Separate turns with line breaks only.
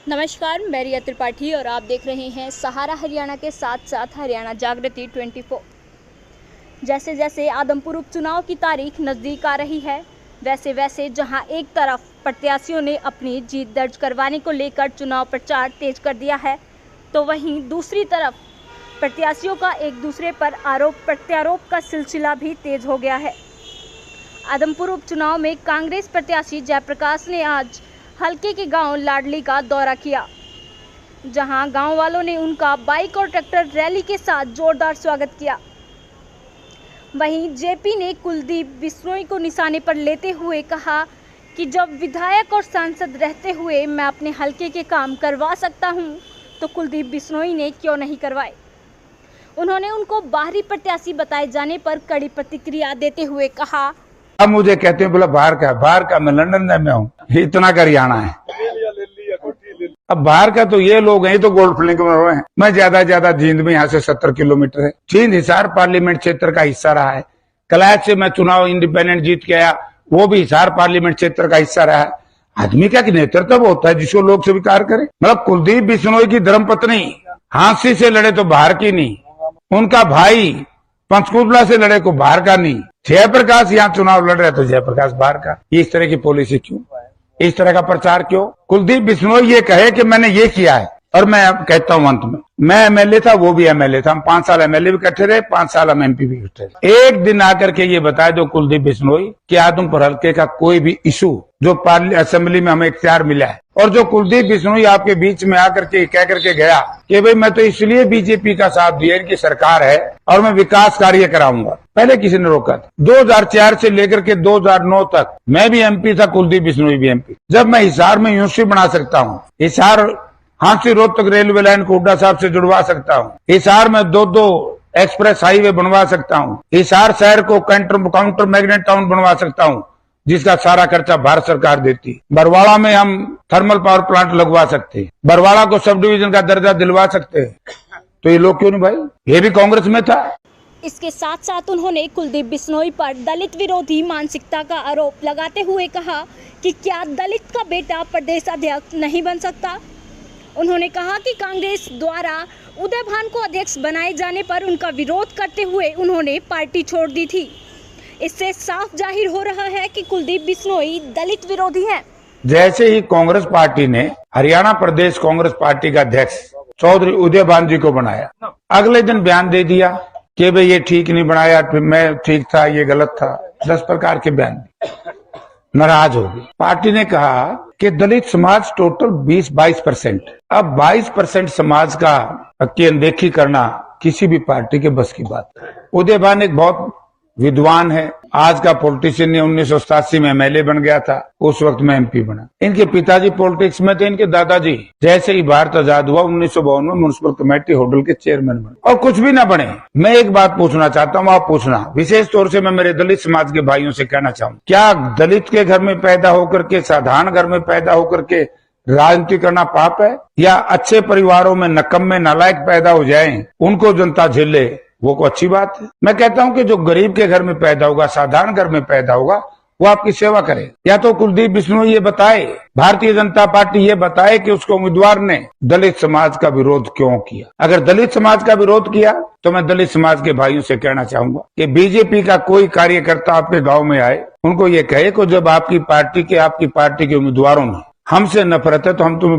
नमस्कार, मैं रिया त्रिपाठी और आप देख रहे हैं सहारा हरियाणा के साथ साथ हरियाणा जागृति 24। जैसे जैसे आदमपुर उपचुनाव की तारीख नज़दीक आ रही है, वैसे वैसे जहां एक तरफ प्रत्याशियों ने अपनी जीत दर्ज करवाने को लेकर चुनाव प्रचार तेज कर दिया है, तो वहीं दूसरी तरफ प्रत्याशियों का एक दूसरे पर आरोप प्रत्यारोप का सिलसिला भी तेज हो गया है। आदमपुर उपचुनाव में कांग्रेस प्रत्याशी जयप्रकाश ने आज हल्के के गांव लाडली का दौरा किया, जहां गांव वालों ने उनका बाइक और ट्रैक्टर रैली के साथ जोरदार स्वागत किया। वहीं जेपी ने कुलदीप बिश्नोई को निशाने पर लेते हुए कहा कि जब विधायक और सांसद रहते हुए मैं अपने हल्के के काम करवा सकता हूं, तो कुलदीप बिश्नोई ने क्यों नहीं करवाए। उन्होंने उनको बाहरी प्रत्याशी बताए जाने पर कड़ी प्रतिक्रिया देते हुए कहा,
अब मुझे कहते हैं बोला बाहर का मैं लंदन में हूँ, इतना का हरियाणा है। अब बाहर का तो ये लोग हैं, ये तो गोल्ड फ्लिंग में हुए हैं। मैं ज्यादा जींद में यहाँ से 70 किलोमीटर है। जींद हिसार पार्लियामेंट क्षेत्र का हिस्सा रहा है। कलायत से मैं चुनाव इंडिपेंडेंट जीत के आया, वो भी हिसार पार्लियामेंट क्षेत्र का हिस्सा रहा है। आदमी का नेतृत्व होता है जिसको लोग स्वीकार करे। मतलब कुलदीप बिश्नोई की धर्मपत्नी हांसी से लड़े तो बाहर की नहीं, उनका भाई पंचकुला से लड़े को बाहर का नहीं। जयप्रकाश यहाँ चुनाव लड़ रहे तो जयप्रकाश बाहर का। इस तरह की पॉलिसी क्यों, इस तरह का प्रचार क्यों? कुलदीप बिश्नोई ये कहे कि मैंने ये किया है, और मैं अब कहता हूं अंत में, मैं एमएलए था, वो भी एमएलए था, हम 5 साल एमएलए भी इकट्ठे रहे, 5 साल हम एमपी भी इकट्ठे रहे। एक दिन आकर के ये बताए दो कुलदीप बिश्नोई कि आदमपुर हल्के का कोई भी इशू जो असेंबली में हमें इख्तियार मिला है, और जो कुलदीप बिश्नोई आपके बीच में आकर के कह करके गया कि भाई मैं तो इसलिए बीजेपी का साथ दिया, इनकी सरकार है और मैं विकास कार्य कराऊंगा, पहले किसी ने रोका था। 2004 से लेकर के 2009 तक मैं भी एमपी था, कुलदीप बिश्नोई भी एमपी। जब मैं हिसार में यूनिवर्सिटी बना सकता हूँ, हिसार हांसी रोहतक रेलवे लाइन को हुड्डा साहब से जुड़वा सकता हूँ, हिसार में 2 एक्सप्रेस हाईवे बनवा सकता हूँ, हिसार शहर को काउंटर मैग्नेट टाउन बनवा सकता हूँ जिसका सारा खर्चा भारत सरकार देती। बरवाड़ा में हम थर्मल पावर प्लांट लगवा सकते हैं, बरवाड़ा को सब डिवीजन का दर्जा दिलवा सकते हैं। तो ये लोग क्यों नहीं भाई, ये भी कांग्रेस में था।
इसके साथ साथ उन्होंने कुलदीप बिश्नोई पर दलित विरोधी मानसिकता का आरोप लगाते हुए कहा कि क्या दलित का बेटा प्रदेश अध्यक्ष नहीं बन सकता। उन्होंने कहा कि कांग्रेस द्वारा उदय भान को अध्यक्ष बनाए जाने पर उनका विरोध करते हुए उन्होंने पार्टी छोड़ दी थी। इससे साफ जाहिर हो रहा है कि कुलदीप बिश्नोई दलित विरोधी हैं।
जैसे ही कांग्रेस पार्टी ने हरियाणा प्रदेश कांग्रेस पार्टी का अध्यक्ष चौधरी उदय भान जी को बनाया, अगले दिन बयान दे दिया कि भाई ये ठीक नहीं बनाया, मैं ठीक था, ये गलत था। 10 प्रकार के बयान दिए। नाराज हो गई पार्टी ने कहा कि दलित समाज टोटल 20-22%। अब 22% समाज की अनदेखी करना किसी भी पार्टी के बस की बात है। उदय भान एक बहुत विद्वान है, आज का पॉलिटिशियन ने 1987 में एमएलए बन गया था, उस वक्त में एमपी बना। इनके पिताजी पॉलिटिक्स में थे, इनके दादाजी जैसे ही भारत आजाद हुआ 1952 में म्युनिसिपल कमेटी होटल के चेयरमैन बने, और कुछ भी ना बने। मैं एक बात पूछना चाहता हूँ, आप पूछना, विशेष तौर से मैं मेरे दलित समाज के भाइयों से कहना चाहूँ, क्या दलित के घर में पैदा होकर के, साधारण घर में पैदा होकर के राजनीति करना पाप है? या अच्छे परिवारों में नकम्मे नालायक पैदा हो जाएं, उनको जनता झेले, वो को अच्छी बात है? मैं कहता हूं कि जो गरीब के घर में पैदा होगा, साधारण घर में पैदा होगा, वो आपकी सेवा करे। या तो कुलदीप बिश्नोई ये बताए, भारतीय जनता पार्टी ये बताए कि उसके उम्मीदवार ने दलित समाज का विरोध क्यों किया। अगर दलित समाज का विरोध किया तो मैं दलित समाज के भाइयों से कहना चाहूंगा कि बीजेपी का कोई कार्यकर्ता आपके गाँव में आए, उनको ये कहे कि जब आपकी पार्टी के उम्मीदवारों ने हमसे नफरत है तो हम तुम्हें